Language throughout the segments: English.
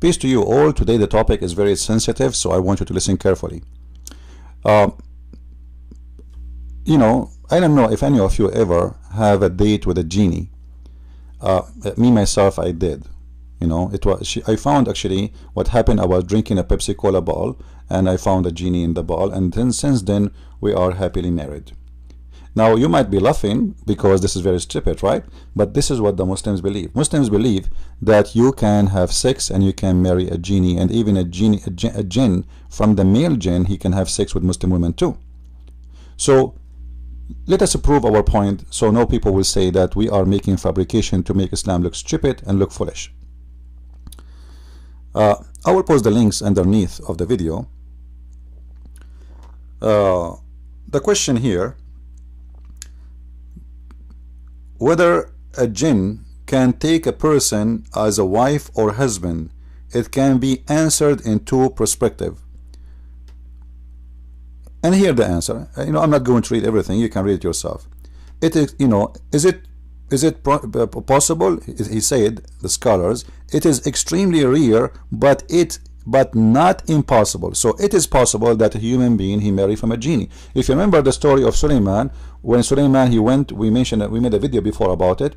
Peace to you all. Today the topic is very sensitive, so I want you to listen carefully. You know, I don't know if any of you ever have a date with a genie. Me myself, I did. You know, I found actually what happened. I was drinking a Pepsi Cola bottle and I found a genie in the bottle, and then since then we are happily married. Now you might be laughing because this is very stupid, right? But this is what the Muslims believe. Muslims believe that you can have sex and you can marry a genie, and even a jinn from the male jinn, he can have sex with Muslim women too. So let us prove our point, so no people will say that we are making fabrication to make Islam look stupid and look foolish. I will post the links underneath of the video. The question here, whether a jinn can take a person as a wife or husband, it can be answered in two perspectives. And here the answer. You know, I'm not going to read everything. You can read it yourself. It is, you know, is it possible? He said, the scholars, it is extremely rare, but not impossible. So it is possible that a human being he marry from a genie. If you remember the story of Sulaiman, when Sulaiman he went, we mentioned that we made a video before about it.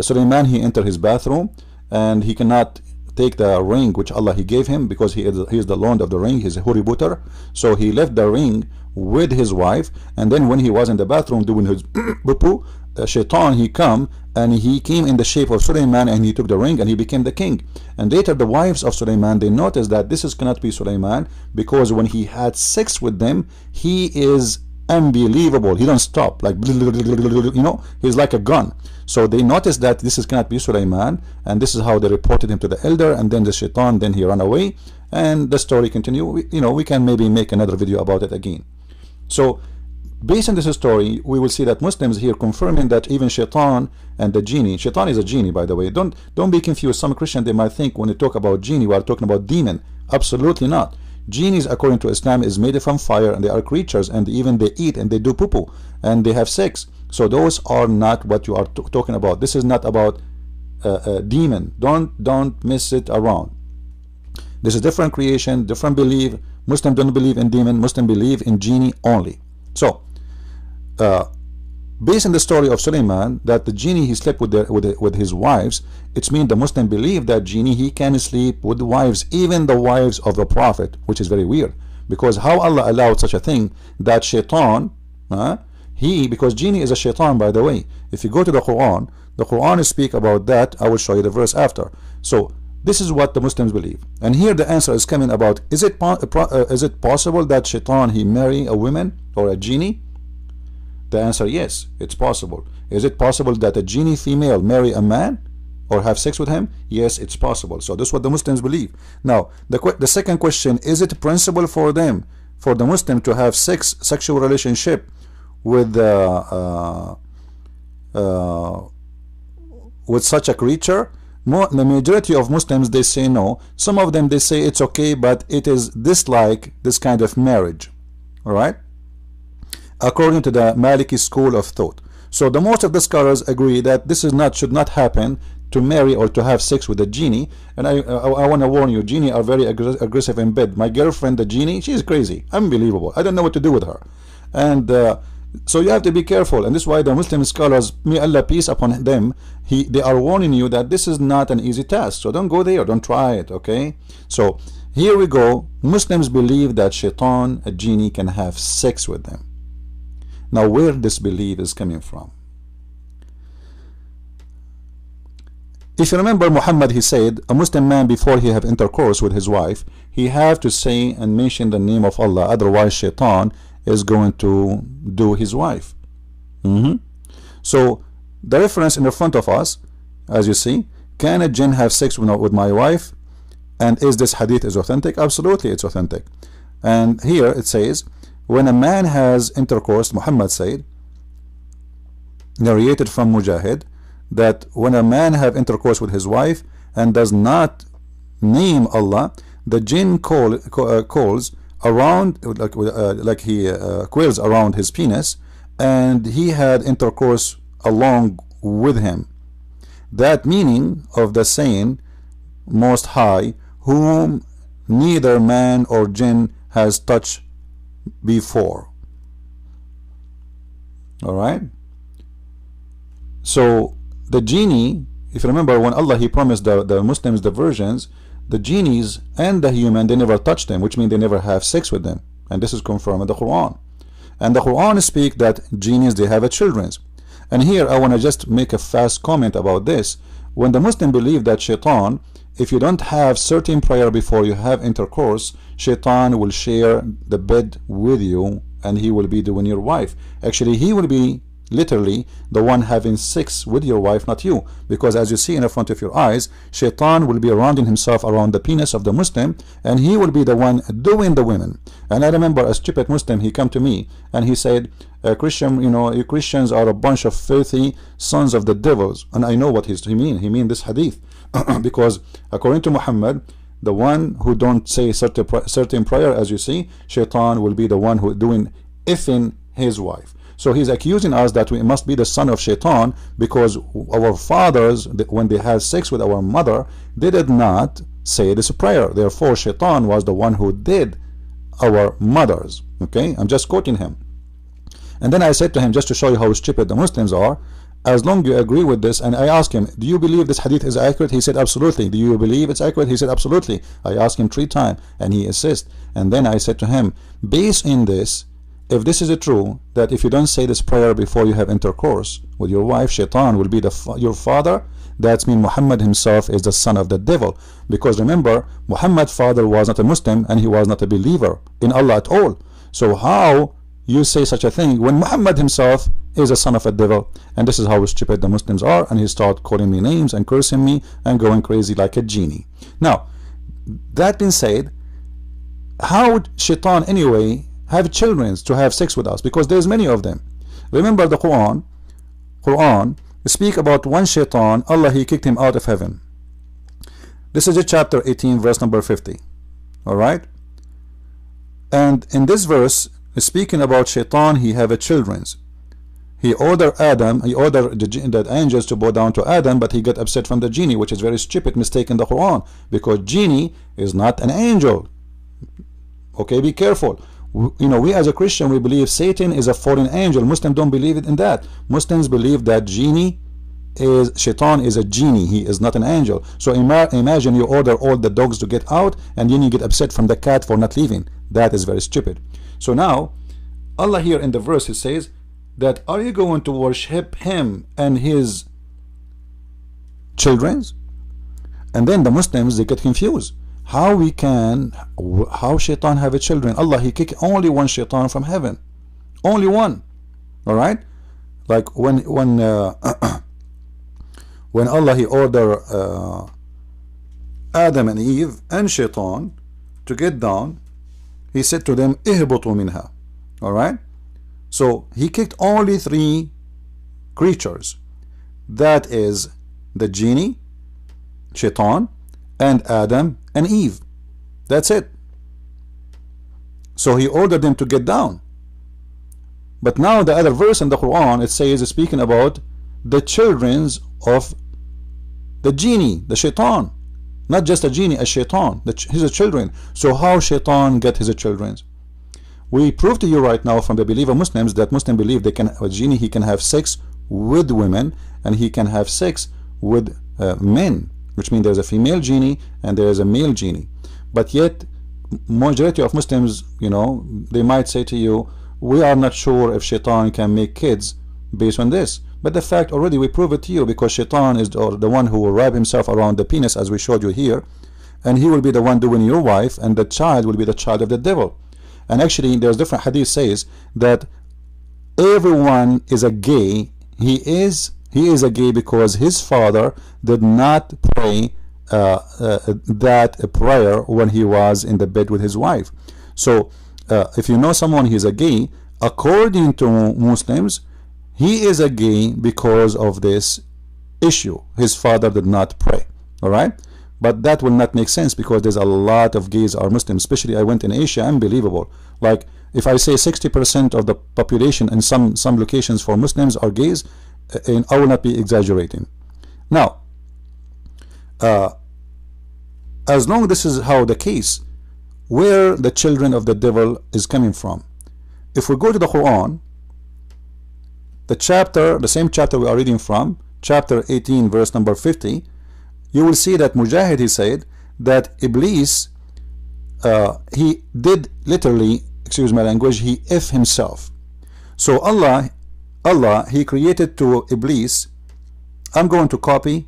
Sulaiman he entered his bathroom and he cannot take the ring which Allah he gave him, because he is the lord of the ring, he's a huributer. So he left the ring with his wife, and then when he was in the bathroom doing his bupu, Shaitan he come and he came in the shape of Sulaiman and he took the ring and he became the king. And later the wives of Sulaiman, they noticed that this cannot be Sulaiman, because when he had sex with them, he is unbelievable. He don't stop, like, you know, he's like a gun. So they noticed that this cannot be Sulaiman, and this is how they reported him to the elder, and then the Shaitan, then he ran away, and the story continue. You know, we can maybe make another video about it again. So based on this story, we will see that Muslims here confirming that even Shaitan and the genie, Shaitan is a genie, by the way. Don't be confused. Some Christian, they might think when they talk about genie, we are talking about demon. Absolutely not. Genies, according to Islam, is made from fire, and they are creatures, and even they eat and they do poo-poo and they have sex. So those are not what you are talking about. This is not about a demon. Don't mess it around. This is different creation, different belief. Muslim don't believe in demon. Muslim believe in genie only. So based on the story of Sulaiman, that the genie he slept with his wives, it means the Muslim believe that genie he can sleep with wives, even the wives of the prophet, which is very weird, because how Allah allowed such a thing, that Shaitan, because genie is a Shaitan, by the way. If you go to the Quran speak about that. I will show you the verse after. So this is what the Muslims believe, and here the answer is coming about, is it possible that Shaitan he marry a woman or a genie? The answer, yes, it's possible. Is it possible that a genie female marry a man or have sex with him? Yes, it's possible. So this is what the Muslims believe. Now the second question, is it principle for them, for the Muslim, to have sexual relationship with such a creature? The majority of Muslims, they say no. Some of them, they say it's okay, but it is dislike this kind of marriage. All right, according to the Maliki school of thought. So the most of the scholars agree that this should not happen, to marry or to have sex with a genie. And I want to warn you, genie are very aggressive in bed. My girlfriend, the genie, she's crazy, unbelievable. I don't know what to do with her. And so you have to be careful, and this is why the Muslim scholars, may Allah peace upon them, they are warning you that this is not an easy task. So don't go there, don't try it, okay? So here we go. Muslims believe that Shaitan, a genie, can have sex with them. Now where this belief is coming from? If you remember, Muhammad, he said, a Muslim man, before he have intercourse with his wife, he have to say and mention the name of Allah, otherwise Shaitan is going to do his wife. So the reference in the front of us, as you see, can a jinn have sex with my wife? And is this hadith is authentic? Absolutely, it's authentic. And here it says, when a man has intercourse, Muhammad said, narrated from Mujahid, that when a man have intercourse with his wife and does not name Allah, the jinn calls around, like he coils around his penis, and he had intercourse along with him. That meaning of the saying, Most High whom neither man or jinn has touched before. Alright, so the genie, if you remember, when Allah He promised the Muslims the virgins, the genies and the human, they never touch them, which means they never have sex with them, and this is confirmed in the Quran. And the Quran speak that genies, they have a children's. And here I want to just make a fast comment about this. When the Muslim believe that Shaitan, if you don't have certain prayer before you have intercourse, Shaitan will share the bed with you, and he will be doing your wife. Actually, he will be literally the one having sex with your wife, not you, because as you see in the front of your eyes, Shaitan will be surrounding himself around the penis of the Muslim, and he will be the one doing the women. And I remember a stupid Muslim, he come to me and he said, Christian, you know, you Christians are a bunch of filthy sons of the devils. And I know what he mean this hadith because according to Muhammad, the one who don't say certain prayer, as you see, Shaitan will be the one who doing effing his wife. So he's accusing us that we must be the son of Shaitan because our fathers, when they had sex with our mother, they did not say this prayer. Therefore, Shaitan was the one who did our mothers. Okay, I'm just quoting him. And then I said to him, just to show you how stupid the Muslims are, as long as you agree with this, and I asked him, do you believe this hadith is accurate? He said, absolutely. Do you believe it's accurate? He said, absolutely. I asked him 3 times, and he insists. And then I said to him, based in this, if this is true, that if you don't say this prayer before you have intercourse with your wife, Shaitan will be your father, that means Muhammad himself is the son of the devil. Because remember, Muhammad's father was not a Muslim, and he was not a believer in Allah at all. So how you say such a thing when Muhammad himself is a son of a devil? And this is how stupid the Muslims are, and he start calling me names and cursing me and going crazy like a genie. Now, that being said, how would Shaitan anyway have children to have sex with us? Because there's many of them. Remember the Quran speak about one Shaitan, Allah He kicked him out of heaven. This is chapter 18 verse number 50. Alright, and in this verse speaking about Shaitan, he have a children's. He ordered Adam, he ordered the angels to bow down to Adam, but he got upset from the genie, which is very stupid mistake in the Quran, because genie is not an angel. Okay, be careful. You know, we as a Christian, we believe Satan is a fallen angel. Muslims don't believe it in that. Muslims believe that Shaitan is a genie. He is not an angel. So imagine you order all the dogs to get out, and then you get upset from the cat for not leaving. That is very stupid. So now Allah here in the verse, he says that, are you going to worship him and his children's? And then the Muslims, they get confused. How Shaitan have a children? Allah He kicked only one Shaitan from heaven, only one. All right, like when Allah He ordered Adam and Eve and Shaitan to get down, He said to them, ihbutu minha. All right, so He kicked only 3 creatures, that is the genie, Shaitan, and Adam and Eve. That's it. So He ordered them to get down. But now the other verse in the Quran, it says, speaking about the children of the genie, the Shaitan, not just a genie, a Shaitan, his children. So how Shaitan get his children? We prove to you right now from the believer Muslims that Muslims believe they can, a genie, he can have sex with women, and he can have sex with men, which means there's a female genie and there is a male genie. But yet majority of Muslims, you know, they might say to you, we are not sure if Shaitan can make kids based on this. But the fact already we prove it to you, because Shaitan is the one who will wrap himself around the penis, as we showed you here, and he will be the one doing your wife, and the child will be the child of the devil. And actually there's different hadith says that everyone is a gay. He is a gay because his father did not pray that prayer when he was in the bed with his wife. So if you know someone he's a gay, according to Muslims, he is a gay because of this issue. His father did not pray. All right, but that will not make sense, because there's a lot of gays are Muslims. Especially I went in Asia, unbelievable. Like if I say 60% of the population in some locations for Muslims are gays, and I will not be exaggerating. Now as long as this is how the case, where the children of the devil is coming from. If we go to the Quran, the same chapter we are reading from, chapter 18 verse number 50, you will see that Mujahid, he said that Iblis, he did literally, excuse my language, he himself. So Allah, he created to Iblis. I'm going to copy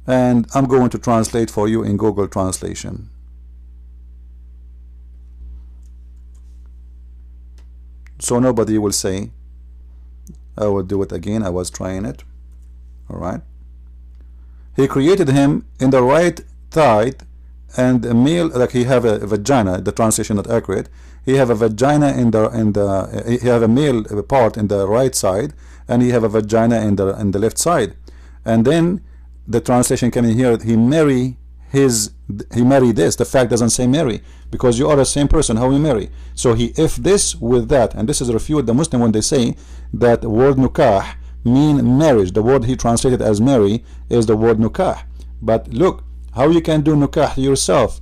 and I'm going to translate for you in Google Translation. So nobody will say, I will do it again, I was trying it. Alright. He created him in the right thigh, and a male, like he have a vagina, the translation not accurate. He have a vagina he have a male part in the right side, and he have a vagina in the left side. And then the translation coming here, he marry this. The fact doesn't say marry, because you are the same person, how you marry? So he this with that, and this is refute the Muslim when they say that the word nukah mean marriage. The word he translated as marry is the word nukah. But look, how you can do nukah yourself?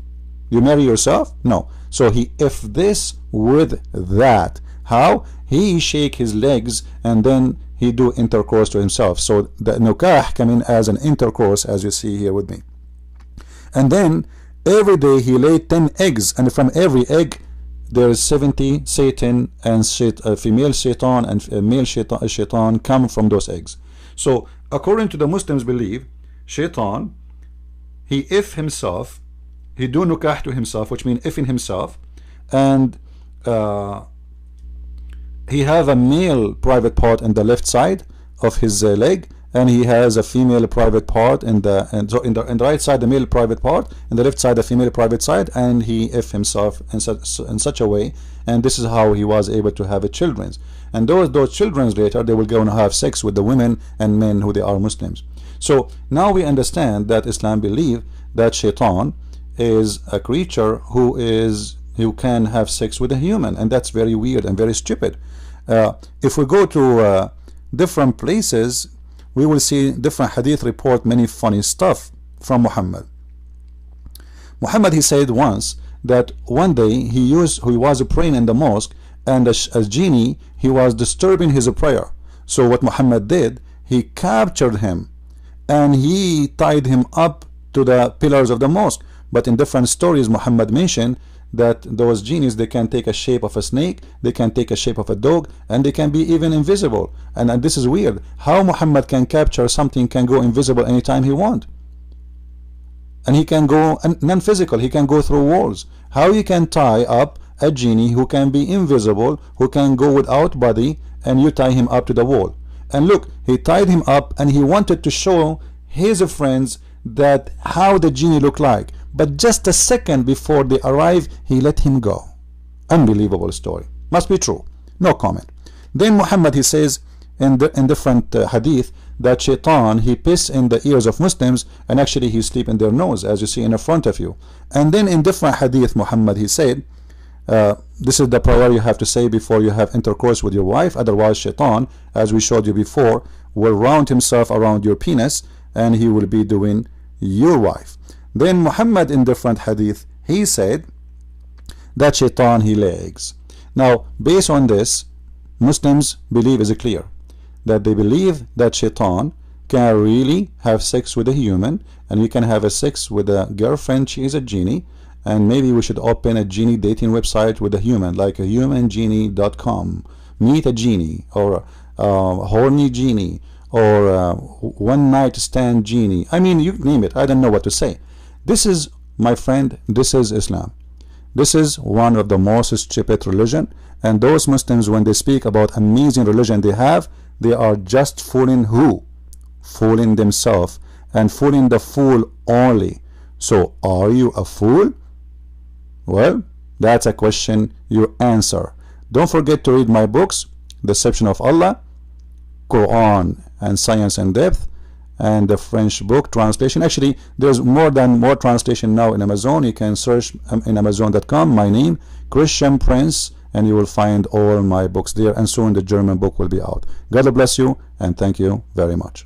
You marry yourself? No. So he this with that. How? He shake his legs and then he do intercourse to himself. So the nukah come in as an intercourse, as you see here with me. And then every day he laid 10 eggs, and from every egg there is 70 Satan and female Shaitan and male Shaitan come from those eggs. So according to the Muslims believe, Shaitan, he himself, he do nukah to himself, which means in himself, and he have a male private part in the left side of his leg, and he has a female private part in the right side, the male private part, in the left side the female private side, and he himself in such a way, and this is how he was able to have a children. And those children later they will go and have sex with the women and men who they are Muslims. So now we understand that Islam believe that Shaitan is a creature who can have sex with a human, and that's very weird and very stupid. If we go to different places, we will see different hadith report many funny stuff from Muhammad. Muhammad, he said once that one day he was praying in the mosque, and a genie, he was disturbing his prayer. So what Muhammad did, he captured him and he tied him up to the pillars of the mosque. But in different stories Muhammad mentioned that those genies, they can take a shape of a snake, they can take a shape of a dog, and they can be even invisible. And this is weird. How Muhammad can capture something, can go invisible anytime he want, and he can go non-physical, he can go through walls. How you can tie up a genie who can be invisible, who can go without body, and you tie him up to the wall? And look, he tied him up and he wanted to show his friends that how the genie looked like, but just a second before they arrive, he let him go. Unbelievable story. Must be true. No comment. Then Muhammad, he says in different hadith that Shaitan, he piss in the ears of Muslims, and actually he sleep in their nose, as you see in the front of you. And then in different hadith Muhammad, he said this is the prayer you have to say before you have intercourse with your wife, otherwise Shaitan, as we showed you before, will round himself around your penis and he will be doing your wife. Then Muhammad in different hadith, he said that Shaitan, he legs. Now based on this, Muslims believe is clear that they believe that Shaitan can really have sex with a human, and we can have a sex with a girlfriend, she is a genie, and maybe we should open a genie dating website with a human, like a humangenie.com, meet a genie, or horny genie, or one night stand genie. I mean, you name it, I don't know what to say. This is, my friend, this is Islam. This is one of the most stupid religion, and those Muslims, when they speak about amazing religion they have, they are just fooling who? Fooling themselves and fooling the fool only. So are you a fool? Well, that's a question you answer. Don't forget to read my books, Deception of Allah, Qur'an and Science in Depth, and the French book translation. Actually, there's more translation now in Amazon. You can search in Amazon.com my name, Christian Prince, and you will find all my books there, and soon the German book will be out. God bless you, and thank you very much.